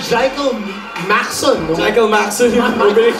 Michael Maxon. Michael Maxon yung opening.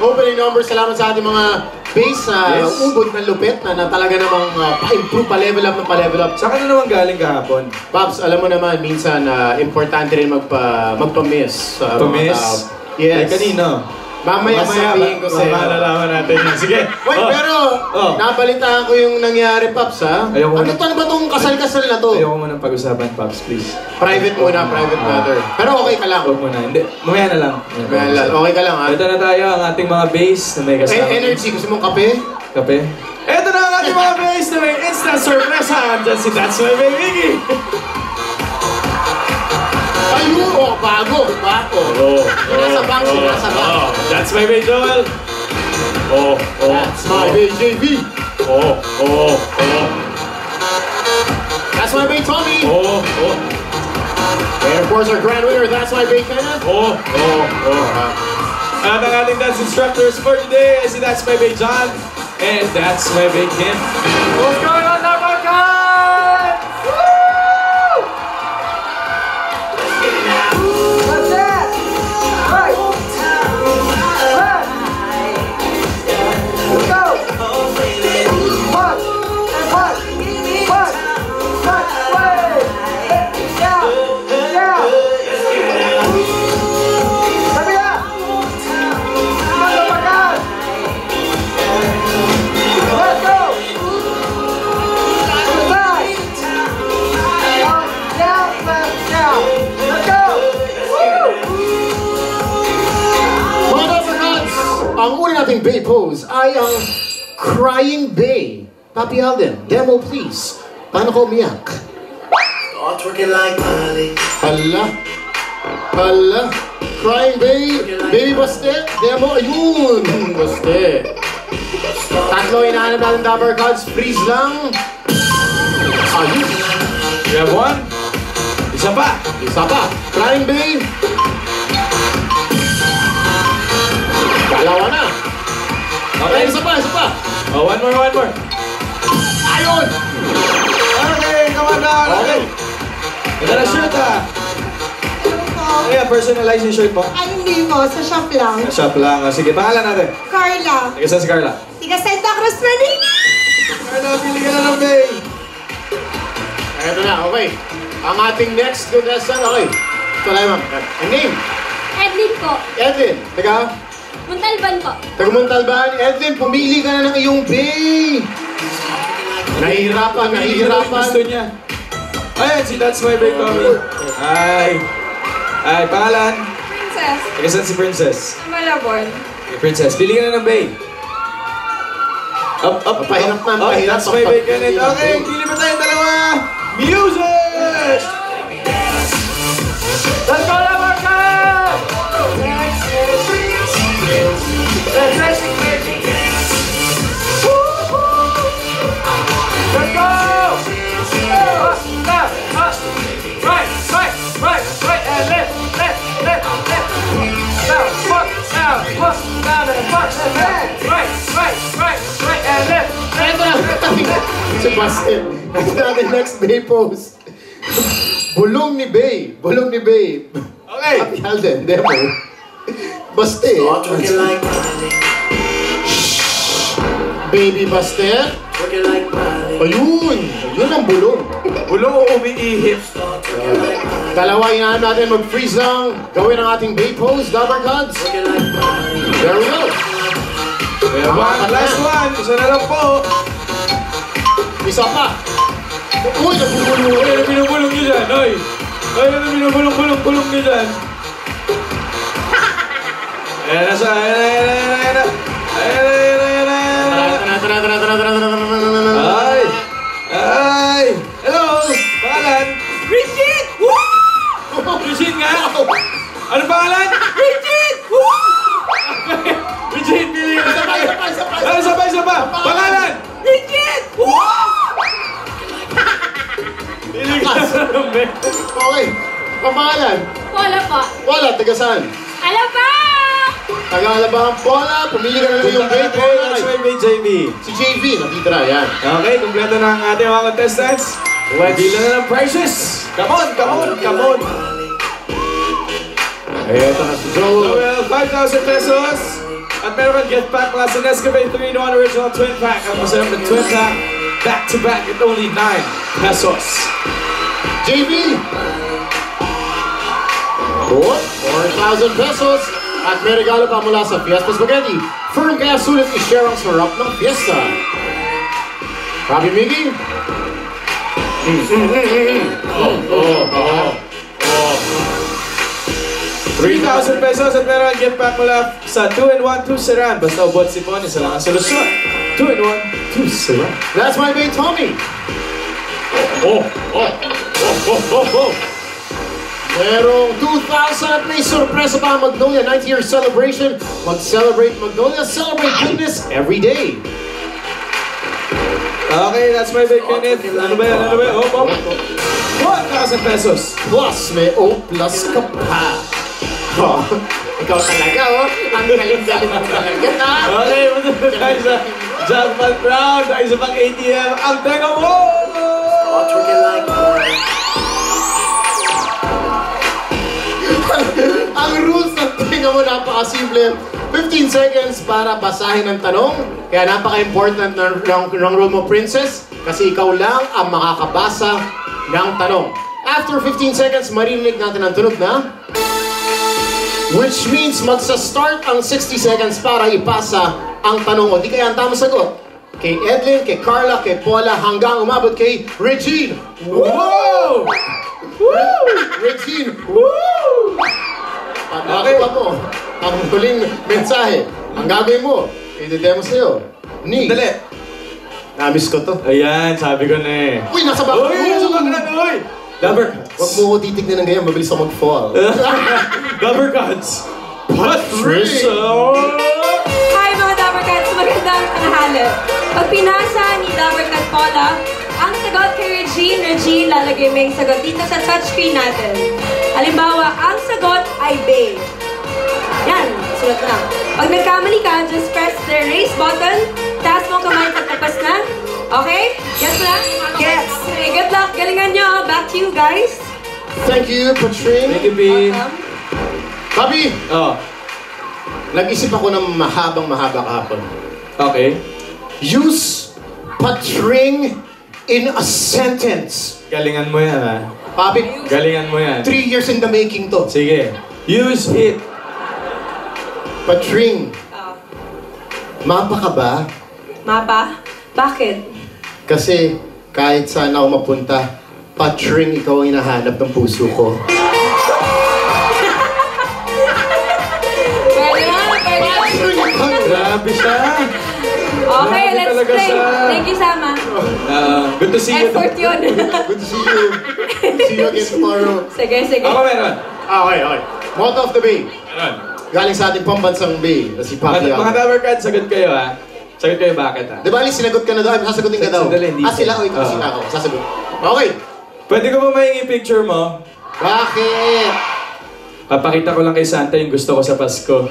Opening number. Salamat sa ating mga bass. Ubod ng lupit na talaga namang pa-improve, pa-level up. Saan ka na naman galing kahapon? Pops, alam mo naman, minsan importante rin magpa-miss. Pa-miss? Yes. Kanino? Mamaya sabihin ko sa'yo. Malalaman natin yan. Sige. Wait, pero nabalitaan ko yung nangyari, Pops, ha? Ano ba tong kasal-kasal na to? Ayoko mo nang pag-usapan, Pops, please. Private muna, private matter. Pero okay ka lang. Huwag muna. Hindi. Mamaya na lang. Okay ka lang, ha? Ito na tayo, ang ating mga bass na may kasama. Energy, gusto mong kape? Kape? Ito na ang ating mga bass na may instant sorpresa. Diyan si That's My Baby. Ayun! Bago! Nasa bank. That's My Baby, Joel. That's My Baby, JV. That's My Baby, Tommy. And of course our grand winner, That's My Baby, Kenneth. At ang ating dance instructors for today is si That's My Baby, John. And That's My Baby, Kim. What's going on, Number Guys? Woo! What's that? Right. Let's go. Punch. Way. Down. Sabi na. Number Guys. Let's go. Ang una nating Bay pose ay ang Crying Bay. Papi Alden, demo please. Paano ko umiyak? Start working like Miley. Hala. Crying Bay, Baby Baste, demo, ayun. Baste. Tatlo hinahanap natin Dapper Cards, freeze lang. Ayun. We have one. Isa pa. Crying Bay. Dalawa na. Okay. Isa pa. Oh, one more. Ayun. Okay, come on down. Okay. Ito na shoot, ha. Kaya personalize yung shirt mo. Ay, hindi mo. Sa shop lang. Shop lang. Sige, pangalan natin. Carla. Taga saan si Carla? Tiga Santa Cruz, Manila. Carla, pili ka na ng Bay. Ito na, okay. Ang ating next contestant, okay. Ito na ma'am. Ang name? Edlin po. Edwin. Taga? Montalban po. Taga Montalban. Edwin, pumili ka na ng iyong Bay. Nahihirapan. Gusto niya. Ayan, si That's My Bay, Tommy. Ay, pangalan? Princess. Taga saan si Princess? Malabon. Okay, Princess, pili ka na ng Bay. Up. Pahirap na, pahirap. That's My Bay, Kenneth. Okay, pili pa tayong dalawa. Music! Let's go, Lamarcas! Let's go! Right, and left. Down, and fuck, and left. Right, and left. Ito na. Si Basket. Ito na ating next Bay pose. Bulong ni Bay. Okay. Happy Alden, demo. Baste. Start working like Miley. Baby Baste. Working like Miley. Ayun ang bulong. Bulong o umiihip. Start working like Miley. Dalawa inahan natin mag-freeze lang. Gawin ang ating Bay pose, Dapper Cards. Working like Miley. There we go. We have one, last one. Isa na lang po. Isa pa. Uy, nabubulong. Ay, ano binubulong niyo dyan? Ay, ano binubulong niyo dyan? Ayan na siya, ayan na. Ay! Hello! Pangalan? Bridget! Woo! Bridget nga? Ano pangalan? Bridget! Woo! Bridget, pili ka. Isa pa. Pangalan? Bridget! Woo! Pili ka. Okay. Pamahalan. Wala po. Wala, taga saan? Alam pa! Taga-Alabang Pola, pumili ka na ng iyong Bay Pola. That's My Bay, JB. Si JV, nakita yan. Okay, kumpleto na ang ating mga contestants. Deal na ng prizes. Come on. Eto na si Joel. Joel, 5,000 pesos. At meron kang gift pack mula sa Nescafe 3-in-1 Original Twin Pack. At masarap na Twin Pack back-to-back at only 9 pesos. JB. 4,000 pesos. At may regalo pa mula sa Fiesta Spaghetti. Firm kaya sulit i-share ang sarap ng Fiesta. Robbie Miggy. 3,000 pesos at meron kang gift pack mula sa 2-in-1 Tusaran. Basta ubot sipon, isa lang ang solusyon. 2-in-1 Tusaran. That's my babe Tommy. Merong 2,000 at may sorpresa pa ang Magnolia 90-year celebration. Mag-celebrate Magnolia, celebrate goodness every day. Okay, that's my big Kenneth. Ano ba yan? Ano ba yan? 1,000 pesos. Plus, may O plus ka pa. Oh, ikaw talaga, oh. Ang galing-galing mo talaga, ha? Okay, muna tayo sa jackpot round. Tayo sa pang ATM. Ang tenga mo! Twerking like party. Ang rules ng tinga mo napakasimple. 15 seconds para basahin ang tanong. Kaya napaka-important ng rule mo, Princess. Kasi ikaw lang ang makakabasa ng tanong. After 15 seconds, marinig natin ang tunog na. Which means magsa-start ang 60 seconds para ipasa ang tanong. O di kaya ang tamang sagot. Kay Edlin, kay Carla, kay Paula, hanggang umabot kay Regine. Wow! Woo! Regine! Woo! Pag nakuha mo ang huling mensahe, ang gagawin mo, i-demo sa'yo. Ni. Dali. Namiss ko to. Ayan, sabi ko na eh. Uy, nasa baka. Uy, nasa background, uy! Dabber Huwag mo ko titignan ng ganyan, mabilis ako mag-fall. Dabber Cards. Patricia! Hi mga Dabbercats! Magandang tanghali. Pag pinasa ni Dabbercat Paula, ang sagot kay Regine, lalagay mo yung sagot dito sa touchscreen natin. Halimbawa, ang sagot ay babe. Yan, sulat na. Pag nagkamali ka, just press the erase button, taas mo ang kamay pagtapas na. Okay? Yes mo na? Yes! Okay, good luck. Galingan nyo. Back to you guys. Thank you, Patrine. Thank you, B. Welcome. Papi, Oh, nag-isip ako ng mahaba kahapon. okay. Use Patrine in a sentence. Galingan mo yan, ha? Papi, Galingan mo yan. 3 years in the making to. Sige. Use it. Patrine, Oh. mapa ka ba? Mapa? Bakit? Kasi kahit saan ako mapunta, Patrine, ikaw ang hinahanap ng puso ko. Grabe siya. Okay, Grabe let's talaga play. siya. Thank you, Sama. Good to see you. Effort yun. Good to see you. See you again tomorrow. Sige, sige. Ako meron. Okay. Motto of the Bay. Meron. Galing sa ating pambansang Bay. Na si Papi Mga Dabber Cards, sagot kayo, ha? Sagot kayo bakit, ha? Di ba, Ali, sinagot ka na daw? Ay, sasagutin ka daw. Sandali, hindi Sila, siya. o ito sila ako. Sasagot. Okay. Pwede ko ba mahingi picture mo? Bakit? Papakita ko lang kay Santa yung gusto ko sa Pasko.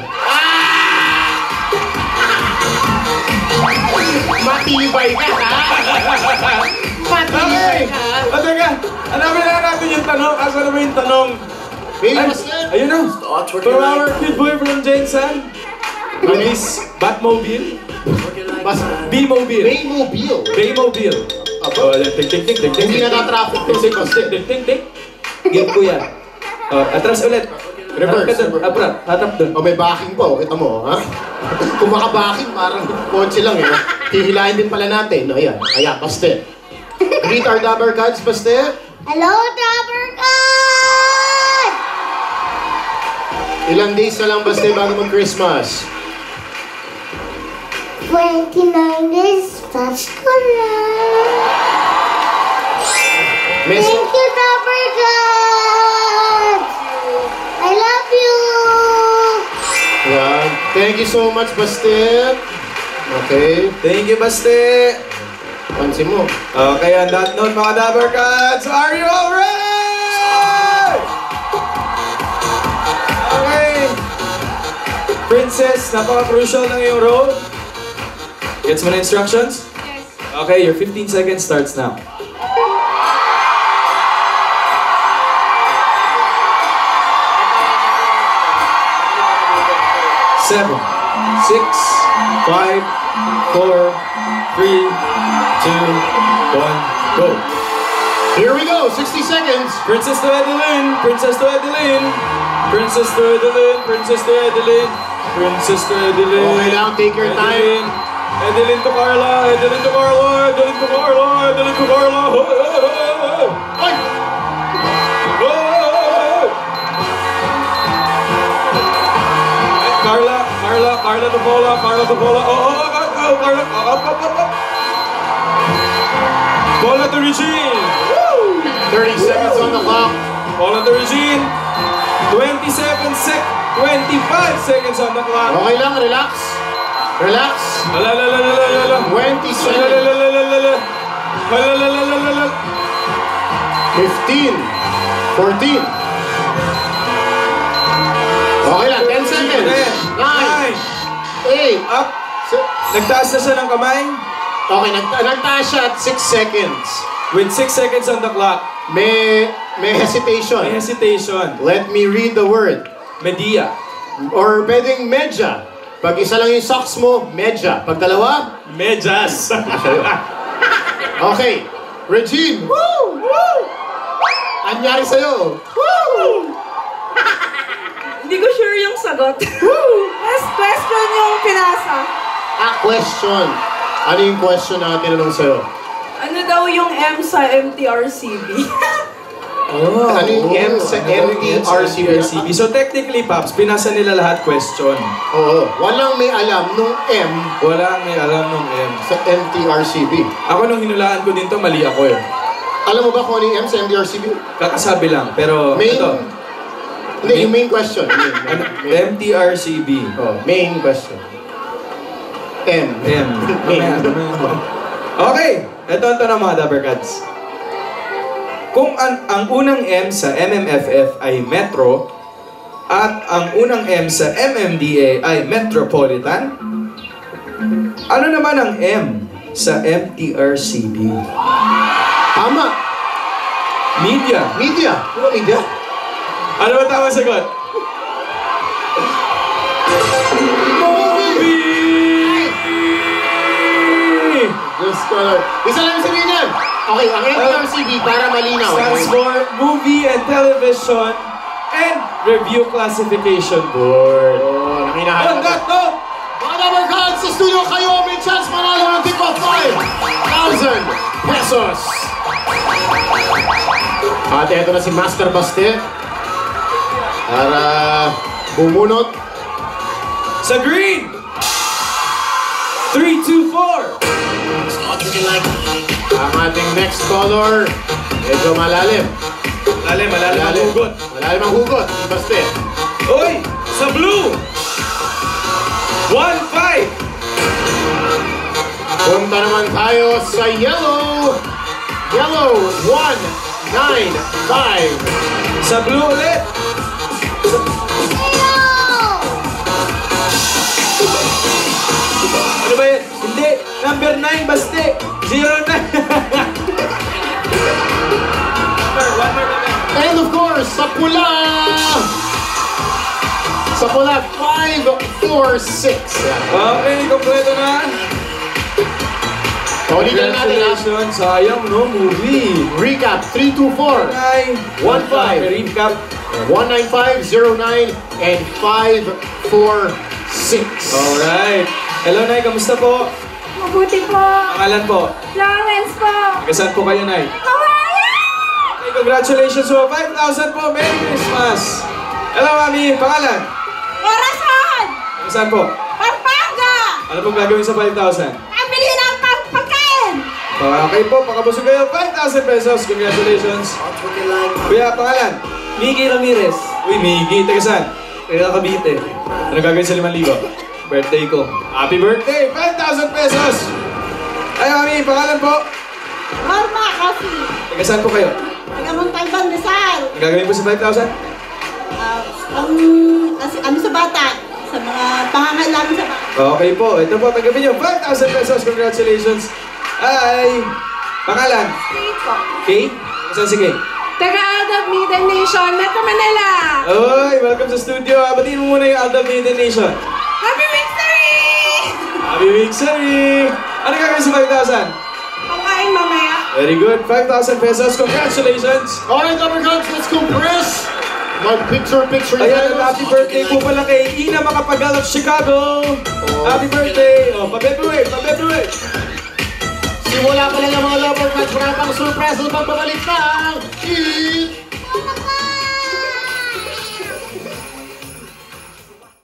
Matibay ka, ha? Matibay ka, ha? O teka, hanapin na natin yung tanong. Asa na ba yung tanong? Baby, Ay, what's that? ayun na. Twerking For our like kid boy from Jensen. Release Batmobile. Bas, B-Mobile. Baymobile. Baymobile. Oh, ting ting ting ting ting. Hindi natatraffic to si Coste. Ting ting ting. Game ko yan. Oh, atras ulit. Reverse, Harap ka dun. reverse. Abrat. Hatap dun. O may backing pa, o. Kita mo, ha? Kung maka-backing, parang kotse lang, eh. Hihilahin din pala natin. No, ayan. Ayan, Paste. Greet our Dabber Cards, Paste. Hello, Dabbercat! Ilang days na lang, Paste, bago mag-Christmas? 29 days, Pasko na. Mes Thank you, Dabbercat! I love you! Yan. Thank you so much, Paste. Okay. Thank you, Baste. Pansin mo. Okay, on that note, mga Dabber Cats, are you all ready? Okay. Princess, napaka-crucial ng iyong role. Gets mo na instructions? Yes. Okay, your 15 seconds starts now. 7, 6, 5, 4, 3, 2, 1, go. Here we go, 60 seconds. Princess to Adeline, Princess to Adeline, Princess to Adeline, Princess to Adeline, Princess to Adeline. Okay lang, take your time. Adeline to Carla, Adeline to Carla, Adeline to Carla, Adeline to Carla. Ay! Carla to Paula, Carla to Paula. Carla. Up. Paula to Regine. 30 seconds on the clock. Paula to Regine. 25 seconds on the clock. Okay lang, relax. Relax. 20 seconds. 15. 14. Okay lang, 10 seconds. 9. 8. Up. Nagtaas na siya ng kamay. Okay, nagtaas siya at 6 seconds. With 6 seconds on the clock. May hesitation. May hesitation. Let me read the word. Media. Or pwedeng medya. Pag isa lang yung socks mo, medya. Pag dalawa, Medyas. okay. Regine. Woo! Woo! Anyari sa'yo? Woo! Hindi ko sure yung sagot. Last question yung pinasa. Question. Ano yung question na tinanong sa'yo? Ano daw yung M sa MTRCB? Ano yung M sa MTRCB? So technically, Paps, pinasa nila lahat question. Oo. Walang may alam nung M Wala may alam nung M. sa MTRCB. Ako nung hinulaan ko din to, mali ako eh. Alam mo ba kung ano yung M sa MTRCB? Kakasabi lang, pero Main... ito. Hindi, yung main question. Ano? MTRCB. Oh, main question. M. M. Okay, ito na mga Dabbercats. Kung ang unang M sa MMFF ay Metro at ang unang M sa MMDA ay Metropolitan, ano naman ang M sa MTRCB? Tama. Media. Media. Ano media? Ano ba tama sagot? Diyos ko lang. Isa lang sabihin yan. Okay, ang MTRCB para malinaw. Stands for Movie and Television and Review Classification Board. Oh, On naminahan that note, mga Dabbercats, sa studio kayo may chance manalo ng tip of 5,000 pesos. At eto na si Master Baste para bumunot. sa green, 3, 2, 4. Ang ating next caller, medyo malalim. Malalim ang hugot. Malalim ang hugot, si Baste. Uy, sa blue, 1, 5. Punta naman tayo sa yellow. Yellow, 195. Sa blue ulit. Ano ba yan? Hindi. Number 9, Baste. 09. One more. And of course, sa pula. Sa pula, 546. Okay, kompleto na. Ulitin natin ha. Congratulations. Sayang, no? Movie. Recap, 324, 15. Recap. 195, 09, and 546. Alright. Hello, Nay. Kamusta po? Mabuti po. Pangalan po? Lawrence po. Saan po kayo, Nay? Okay, congratulations po. 5,000 po. Merry Christmas. Hello, Mami. Pangalan? Orasan! Saan po? Pampanga! Ano pong gagawin sa 5,000? Pabili ng pagkain! Okay po. Pakabusog kayo. 5,000 pesos. Congratulations. Kuya, pangalan? Mickey Ramirez. Uy, Miggy. Taga saan? Taga Cavite. Ano gagawin sa 5,000? Birthday ko. Happy birthday! 5,000 pesos! Ay, Mami. Pangalan po? Norma kasi. Taga saan po kayo? Taga-Montalban, Rizal. Ano gagawin po sa 5,000? Ano sa bata? Sa mga pangangailangan sa bata. Okay po. Ito po, tanggapin nyo. 5,000 pesos. Congratulations. Ay! Pangalan? Kay? Saan si Kay? Taga out of Middle Nation, Metro Manila. Oy, welcome sa studio. Batiin mo muna yung Aldab Maiden Nation. Hi Happy week, sorry! Ano gagawin sa 5,000? Pagkain mamaya. Very good. 5,000 pesos. Congratulations! Alright, Dapper Cats, let's compress! Mag-picture-picture Ayan, at happy birthday po pala kay Ina Macapagal of Chicago. Happy birthday! Oh, pa-February, pa-February! Simula pa lang ang mga Dapper Cats, marami pang surprise na pagbabalik ng Eat